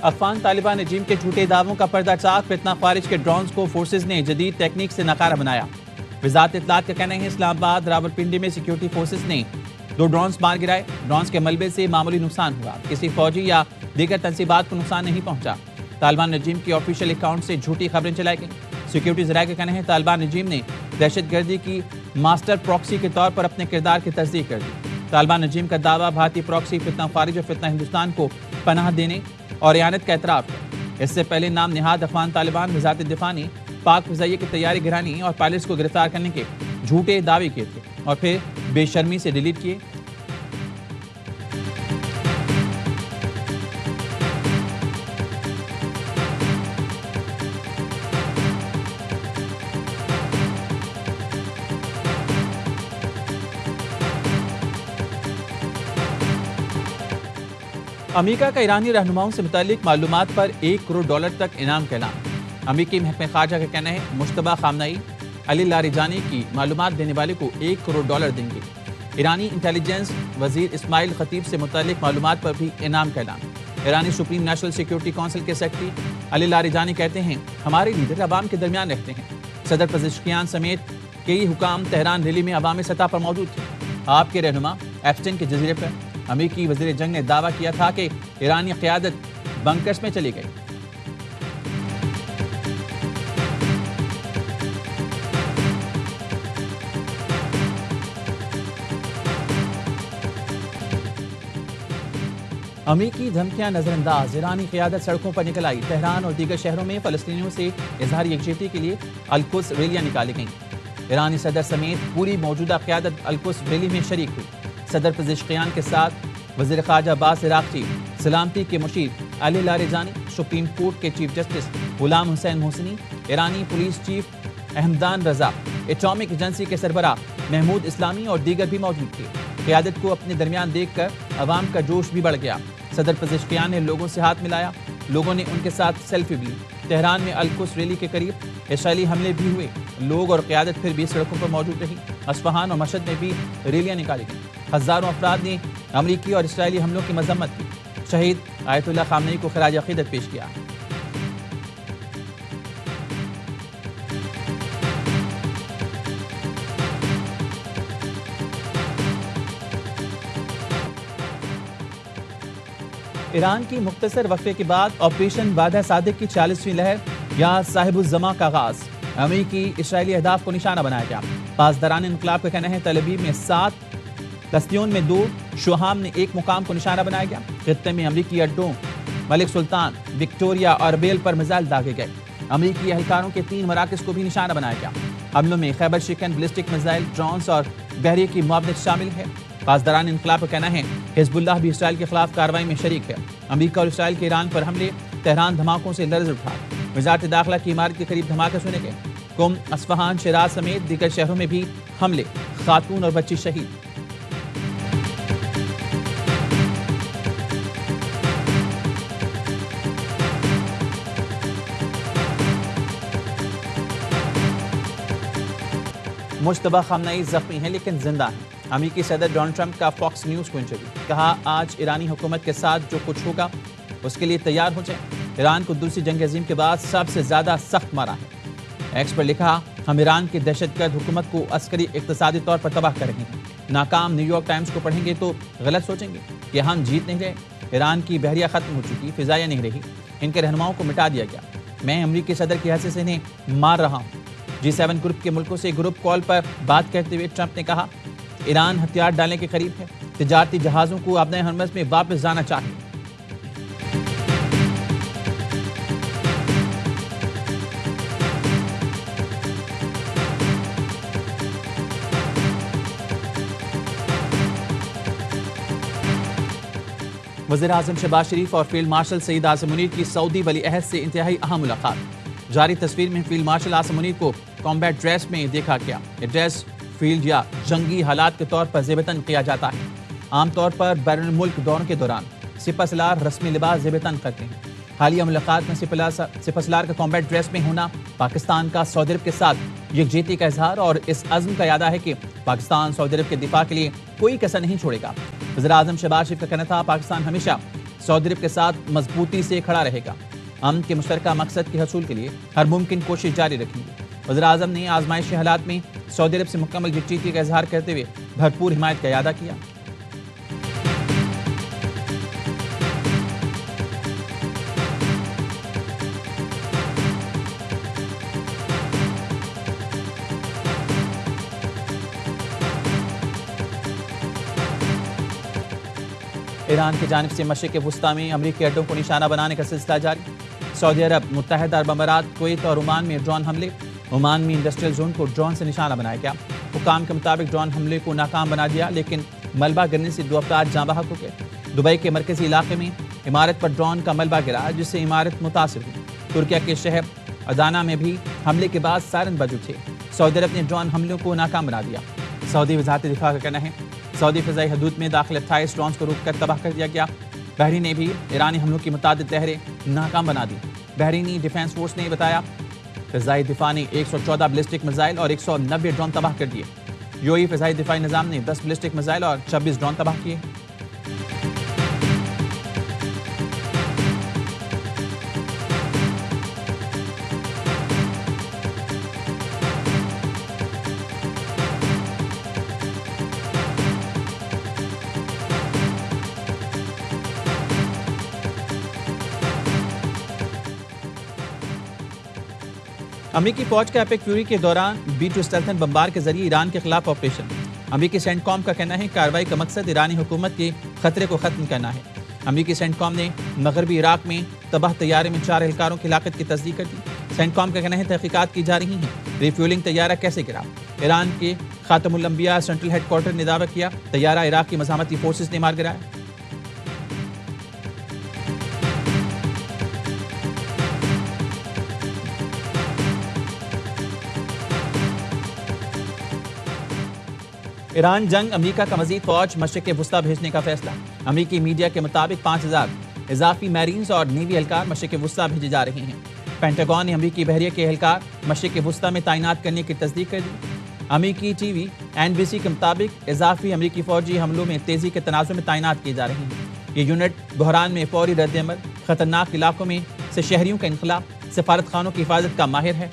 افغان طالبان رجیم کے جھوٹے دعووں کا پردہ چاک، فتنہ خارج کے ڈرونز کو فورسز نے جدید ٹیکنیک سے ناکارہ بنایا۔ وزارت اطلاعات کا کہنا ہے اسلام آباد راولپنڈی میں سیکیورٹی فورسز نے 2 ڈرونز مار گرائے۔ ڈرونز کے ملبے سے معمولی نقصان ہوا، کسی فوجی یا دیگر تنصیبات کو نقصان نہیں پہنچا۔ طالبان رجیم کی آفیشیل اکاؤنٹ سے جھوٹی خبریں چلائی گئیں۔ سیکیورٹی ذرائع کا کہنا ہے طالبان رجیم نے دہشت گردی کی ماسٹر پراکسی کے طور پر اپنے کردار کی تصدیق کر دی۔ طالبان رجیم کا دعویٰ بھارتی پراکسی فتنہ خارج اور فتنہ ہندوستان کو پناہ دینے اور اعانت کا اعتراف ہے۔ اس سے پہلے نام نہاد افغان طالبان وزارت دفاع نے پاک فضائیہ کی تیاری گرانی اور پائلٹس کو گرفتار کرنے کے جھوٹے دعوے کیے تھے اور پھر بے شرمی سے ڈیلیٹ کیے۔ امریکہ کا ایرانی رہنماؤں سے متعلق معلومات پر $1 کروڑ تک انعام کا اعلان۔ امریکی محکمہ خارجہ کا کہنا ہے مشتبہ خامنہئی علی لاریجانی کی معلومات دینے والے کو $1 کروڑ دیں گے۔ ایرانی انٹیلیجنس وزیر اسماعیل خطیب سے متعلق معلومات پر بھی انعام کا اعلان۔ ایرانی سپریم نیشنل سیکیورٹی کونسل کے سیکرٹری علی لاریجانی کہتے ہیں ہمارے لیڈر عوام کے درمیان رہتے ہیں۔ صدر پزشکیان سمیت کئی حکام تہران ریلی میں عوامی سطح پر موجود تھے۔ آپ کے رہنما ایپسٹن کے جزیرے پر امریکی وزیر جنگ نے دعویٰ کیا تھا کہ ایرانی قیادت بنکرز میں چلی گئی۔ امریکی دھمکیاں نظر انداز، ایرانی قیادت سڑکوں پر نکل آئی۔ تہران اور دیگر شہروں میں فلسطینیوں سے اظہار یکجہتی کے لیے القدس ریلیاں نکالی گئیں۔ ایرانی صدر سمیت پوری موجودہ قیادت القدس ریلی میں شریک ہوئی۔ صدر پزشکیان کے ساتھ وزیر خارجہ عباس عراقچی، سلامتی کے مشیر علی لاریجانی، سپریم کورٹ کے چیف جسٹس غلام حسین محسنی، ایرانی پولیس چیف احمدان رضا، ایٹامک ایجنسی کے سربراہ محمود اسلامی اور دیگر بھی موجود تھے۔ قیادت کو اپنے درمیان دیکھ کر عوام کا جوش بھی بڑھ گیا۔ صدر پزشکیان نے لوگوں سے ہاتھ ملایا، لوگوں نے ان کے ساتھ سیلفی بھی لی۔ تہران میں القدس ریلی کے قریب اسرائیلی حملے بھی ہوئے، لوگ اور قیادت پھر بھی سڑکوں پر موجود رہی۔ اصفہان اور مشہد میں بھی ریلیاں نکالی گئیں۔ ہزاروں افراد نے امریکی اور اسرائیلی حملوں کی مذمت کی، شہید آیت اللہ خامنہئی کو خراج عقیدت پیش کیا۔ ایران کی مختصر وقفے کے بعد آپریشن وعدہ صادق کی 40ویں لہر یا صاحب الزماں کا آغاز۔ امریکی اسرائیلی اہداف کو نشانہ بنایا گیا۔ پاسداران انقلاب کا کہنا ہے تل ابیب میں 7، تستیون میں 2، شوہام نے 1 مقام کو نشانہ بنایا گیا۔ خطے میں امریکی اڈوں ملک سلطان، وکٹوریا اور بیل پر میزائل داغے گئے۔ امریکی اہلکاروں کے 3 مراکز کو بھی نشانہ بنایا گیا۔ حملوں میں خیبر شکن بلسٹک میزائل، ڈرونز اور بحریے کی معاونت شامل ہے۔ پاسداران انقلاب کا کہنا ہے حزب اللہ بھی اسرائیل کے خلاف کارروائی میں شریک ہے۔ امریکہ اور اسرائیل کے ایران پر حملے، تہران دھماکوں سے لرز اٹھا۔ وزارت داخلہ کی عمارت کے قریب دھماکے سنے گئے۔ قم، اصفہان، شیراز سمیت دیگر شہروں میں بھی حملے، خاتون اور بچی شہید۔ مشتبہ خامنہئی زخمی ہیں لیکن زندہ ہیں۔ امریکی صدر ڈونلڈ ٹرمپ کا فاکس نیوز کو انٹرویو، کہا آج ایرانی حکومت کے ساتھ جو کچھ ہوگا اس کے لیے تیار ہو جائیں۔ ایران کو دوسری جنگ عظیم کے بعد سب سے زیادہ سخت مارا ہے۔ ایکس پر لکھا ہم ایران کی دہشت گرد حکومت کو عسکری اقتصادی طور پر تباہ کر رہے ہیں۔ ناکام نیو یارک ٹائمز کو پڑھیں گے تو غلط سوچیں گے کہ ہم جیت نہیں رہے۔ ایران کی بحریہ ختم ہو چکی، فضائیہ نہیں رہی، ان کے رہنماؤں کو مٹا دیا گیا۔ میں امریکی صدر کی حیثیت سے انہیں مار رہا ہوں۔ G7 گروپ کے ملکوں سے گروپ کال پر بات کرتے ہوئے ٹرمپ نے کہا ایران ہتھیار ڈالنے کے قریب ہے، تجارتی جہازوں کو آبِ ہرمز میں واپس جانا چاہیے۔ وزیر اعظم شہباز شریف اور فیلڈ مارشل سعید عاصم منیر کی سعودی ولی عہد سے انتہائی اہم ملاقات۔ جاری تصویر میں فیلڈ مارشل عاصم منیر کو کامبیٹ ڈریس میں دیکھا گیا۔ یہ ڈریس فیلڈ یا جنگی حالات کے طور پر زیب تن کیا جاتا ہے۔ عام طور پر بیرون الملک دوروں کے دوران سپہ سالار رسمی لباس زیب تن کرتے ہیں۔ حالیہ ملاقات میں سپہ سالار کا کامبیٹ ڈریس میں ہونا پاکستان کا سعودی عرب کے ساتھ یکجہتی کا اظہار اور اس عزم کا اعادہ ہے کہ پاکستان سعودی عرب کے دفاع کے لیے کوئی کسر نہیں چھوڑے گا۔ وزیر اعظم شہباز شریف کا کہنا تھا پاکستان ہمیشہ سعودی عرب کے ساتھ مضبوطی سے کھڑا رہے گا، امن کے مشترکہ مقصد کے حصول کے لیے ہر ممکن کوشش جاری رکھیں گے۔ وزیراعظم نے آزمائشی حالات میں سعودی عرب سے مکمل یکجہتی کا اظہار کرتے ہوئے بھرپور حمایت کا اعادہ کیا۔ ایران کی جانب سے مشرق وسطی میں امریکی اڈوں کو نشانہ بنانے کا سلسلہ جاری۔ سعودی عرب، متحدہ عرب امارات، کویت اور عمان میں ڈرون حملے۔ عمان میں انڈسٹریل زون کو ڈرون سے نشانہ بنایا گیا۔ حکام کے مطابق ڈرون حملے کو ناکام بنا دیا، لیکن ملبہ گرنے سے 2 افراد جاں بحق ہو گئے۔ دبئی کے مرکزی علاقے میں عمارت پر ڈرون کا ملبہ گرا، جس سے عمارت متاثر ہوئی۔ ترکیہ کے شہر ادانا میں بھی حملے کے بعد سائرن بج اٹھے۔ سعودی عرب نے ڈرون حملوں کو ناکام بنا دیا۔ سعودی وزارت دفاع کا کہنا ہے سعودی فضائی حدود میں داخل 28 ڈرونز کو روک کر تباہ کر دیا گیا۔ بحرین نے بھی ایرانی حملوں کی متعدد لہریں ناکام بنا دی۔ بحرینی ڈیفنس فورس نے بتایا فضائی دفاع نے 114 بلسٹک میزائل اور 190 ڈرون تباہ کر دیے۔ یو اے ای فضائی دفاعی نظام نے 10 بلسٹک میزائل اور 26 ڈرون تباہ کیے۔ امریکی فوج کا ایپک فیوری کے دوران B-2 اسٹیلتھ بمبار کے ذریعے ایران کے خلاف آپریشن۔ امریکی سینٹ کام کا کہنا ہے کارروائی کا مقصد ایرانی حکومت کے خطرے کو ختم کرنا ہے۔ امریکی سینٹ کام نے مغربی عراق میں تباہ طیارے میں 4 اہلکاروں کی ہلاکت کی تصدیق کر دی۔ سینٹ کام کا کہنا ہے تحقیقات کی جا رہی ہیں ریفیولنگ طیارہ کیسے گرا۔ ایران کے خاتم الانبیاء سینٹرل ہیڈ کوارٹر نے دعویٰ کیا طیارہ عراق کی مزاحمتی فورسز نے مار گرایا۔ ایران جنگ، امریکہ کا مزید فوج مشرق وسطی بھیجنے کا فیصلہ۔ امریکی میڈیا کے مطابق 5000 اضافی میرینز اور نیوی اہلکار مشرق وسطی بھیجے جا رہے ہیں۔ پینٹاگون نے امریکی بحریہ کے اہلکار مشرق وسطی میں تعینات کرنے کی تصدیق کر دی۔ امریکی ٹی وی NBC کے مطابق اضافی امریکی فوجی حملوں میں تیزی کے تناظر میں تعینات کیے جا رہے ہیں۔ یہ یونٹ بحران میں فوری رد عمل، خطرناک علاقوں میں سے شہریوں کا انخلاء، سفارت خانوں کی حفاظت کا ماہر ہے۔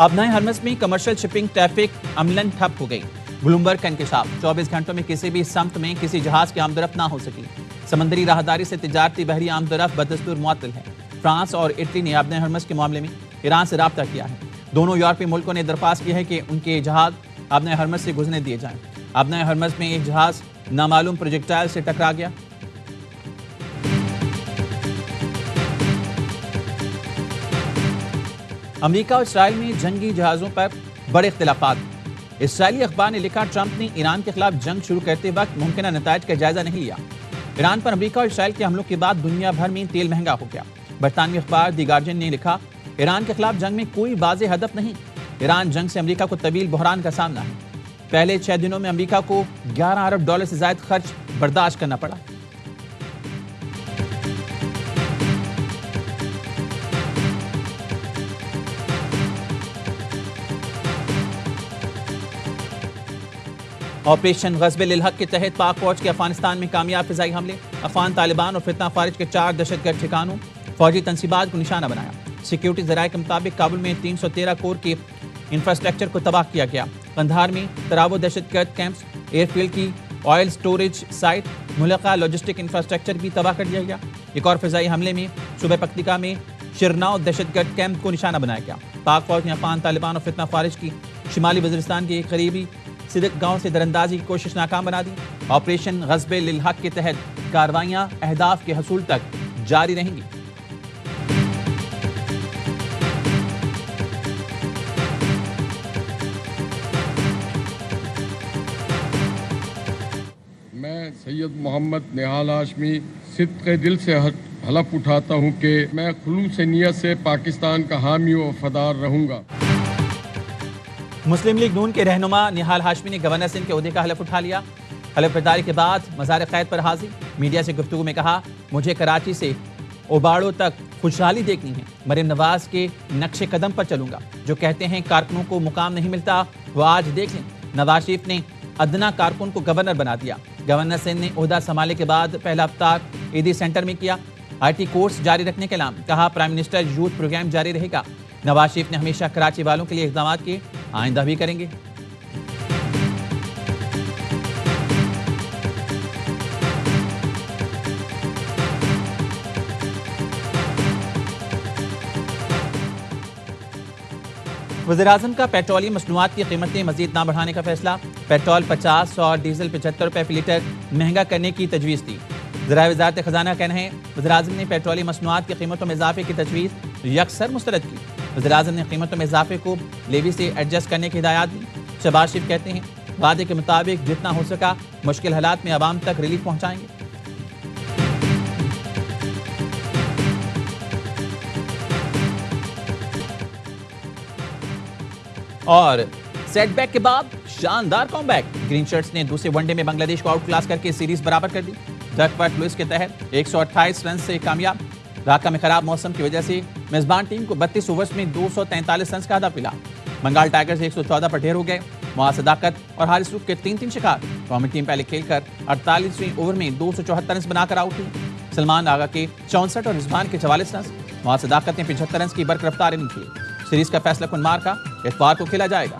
آبنائے ہرمز میں کمرشل شپنگ ٹریفک عملاً ٹھپ ہو گئی۔ بلومبرگ کا انکشاف 24 گھنٹوں میں کسی بھی سمت میں کسی جہاز کی آمد و رفت نہ ہو سکی۔ سمندری راہداری سے تجارتی بحری آمد و رفت بدستور معطل ہے۔ فرانس اور اٹلی نے آبنائے ہرمز کے معاملے میں ایران سے رابطہ کیا ہے۔ دونوں یورپی ملکوں نے درخواست کی ہے کہ ان کے جہاز آبنائے ہرمز سے گزرنے دیے جائیں۔ آبنائے ہرمز میں ایک جہاز نامعلوم پروجیکٹائل سے ٹکرا گیا۔ امریکہ اور اسرائیل میں جنگی جہازوں پر بڑے اختلافات۔ اسرائیلی اخبار نے لکھا ٹرمپ نے ایران کے خلاف جنگ شروع کرتے وقت ممکنہ نتائج کا جائزہ نہیں لیا۔ ایران پر امریکہ اور اسرائیل کے حملوں کے بعد دنیا بھر میں تیل مہنگا ہو گیا۔ برطانوی اخبار دی گارڈین نے لکھا ایران کے خلاف جنگ میں کوئی واضح ہدف نہیں۔ ایران جنگ سے امریکہ کو طویل بحران کا سامنا ہے۔ پہلے 6 دنوں میں امریکہ کو $11 ارب سے زائد خرچ برداشت کرنا پڑا۔ آپریشن غزب للحق کے تحت پاک فوج کے افغانستان میں کامیاب فضائی حملے۔ افغان طالبان اور فتنہ خارج کے 4 دہشت گرد ٹھکانوں، فوجی تنصیبات کو نشانہ بنایا۔ سیکیورٹی ذرائع کے مطابق کابل میں 313 کور کے انفراسٹرکچر کو تباہ کیا گیا۔ قندھار میں تراو دہشت گرد کیمپس، ایئر فیلڈ کی آئل سٹوریج سائٹ، ملحقہ لاجسٹک انفراسٹرکچر بھی تباہ کر دیا گیا۔ ایک اور فضائی حملے میں صوبہ پکتیکا میں شرناؤ دہشت گرد کیمپ کو نشانہ بنایا گیا۔ پاک فوج نے افغان طالبان اور فتنہ خارج کی شمالی وزیرستان کے ایک قریبی صدق گاؤں سے درندازی کی کوشش ناکام بنا دی۔ آپریشن غزب للحق کے تحت کارروائیاں اہداف کے حصول تک جاری رہیں گی۔ میں سید محمد نہال ہاشمی صدق دل سے حلف اٹھاتا ہوں کہ میں خلوص نیت سے پاکستان کا حامی و وفادار رہوں گا۔ مسلم لیگ نون کے رہنما نہال ہاشمی نے گورنر سندھ کے عہدے کا حلف اٹھا لیا۔ حلف برداری کے بعد مزار قید پر حاضر، میڈیا سے گفتگو میں کہا مجھے کراچی سے اوباڑوں تک خوشحالی دیکھنی ہے۔ مریم نواز کے نقش قدم پر چلوں گا۔ جو کہتے ہیں کارکنوں کو مقام نہیں ملتا، وہ آج دیکھ لیں۔ نواز شریف نے ادنا کارکن کو گورنر بنا دیا۔ گورنر سندھ نے عہدہ سنبھالنے کے بعد پہلا افطار عیدی سینٹر میں کیا۔ آئی ٹی کورس جاری رکھنے کا اعلان، کہا پرائم منسٹر یوتھ پروگرام جاری رہے گا۔ نواز شریف نے ہمیشہ کراچی والوں کے لیے اقدامات کیے، آئندہ بھی کریں گے۔ وزیراعظم کا پیٹرولیم مصنوعات کی قیمتیں مزید نہ بڑھانے کا فیصلہ۔ پیٹرول 50 اور ڈیزل 75 روپے فی لیٹر مہنگا کرنے کی تجویز تھی۔ ذرائع وزارت خزانہ کہنا ہے وزیراعظم نے پیٹرولیم مصنوعات کی قیمتوں میں اضافے کی تجویز یکسر مسترد کی۔ وزیراعظم نے قیمتوں میں اضافے کو لیوی سے ایڈجسٹ کرنے کی ہدایات دی۔ شہباز شریف کہتے ہیں وعدے کے مطابق جتنا ہو سکا مشکل حالات میں عوام تک ریلیف پہنچائیں گے۔ اور سیٹ بیک کے بعد شاندار کام بیک، گرین شرٹس نے دوسرے ون ڈے میں بنگلہ دیش کو آؤٹ کلاس کر کے سیریز برابر کر دی۔ ڈکورٹ لوئس کے تحت 128 رن سے کامیاب۔ ڈھاکہ میں خراب موسم کی وجہ سے میزبان ٹیم کو 32 اوورز میں 243 رنز کا ہدف ملا۔ بنگال ٹائگرز 114 پر ڈھیر ہو گئے۔ معاذ صداقت اور حارث رف کے 3 شکار۔ قومی ٹیم پہلے کھیل کر 48ویں اوور میں 274 رنز بنا کر آؤٹ ہوئی۔ سلمان آغا کے 64 اور رضوان کے 44 رنز۔ معاذ صداقت نے 75 رنز کی برق رفتار اننگ کی۔ سیریز کا فیصلہ کن مارکا اتوار کو کھیلا جائے گا۔